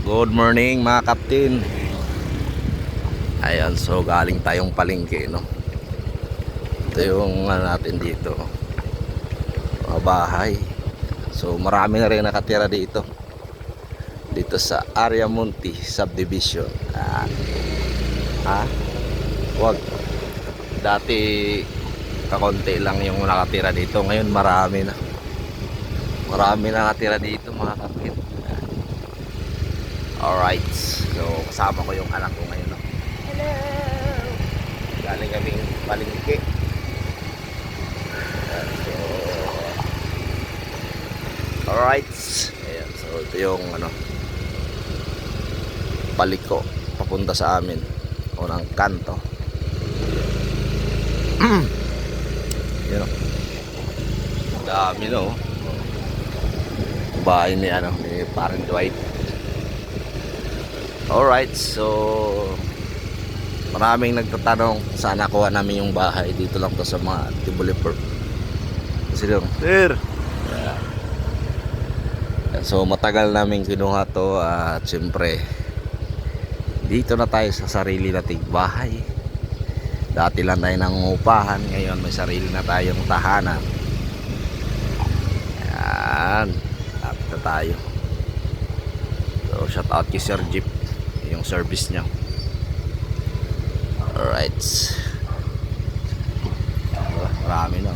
Good morning mga kaptin. Ayan, so galing tayong palengke, no? Ito yung natin dito, mga bahay. So marami na rin nakatira dito sa Ariamonte Subdivision. Wag. Dati kakonti lang yung nakatira dito. Ngayon marami na. Marami na nakatira dito mga kaptin. Alright, so kasama ko yung anak ko ngayon, no? Hello! Galing kaming palengke. So alright, ayan, so ito yung paliko papunta sa amin, unang kanto. Yun, no? Dami, no? Bahay ni Parang Dwight. Alright, so maraming nagtatanong saan nakuha namin yung bahay. Dito lang to sa mga Tibulipur. Sir, yeah. So matagal namin kinuha to at syempre dito na tayo sa sarili nating bahay. Dati lang tayo nangungupahan, ngayon may sarili na tayong tahanan. Yan, lapit na tayo. So shout out kay Sir Jeep, yung service niya. Alright, marami na.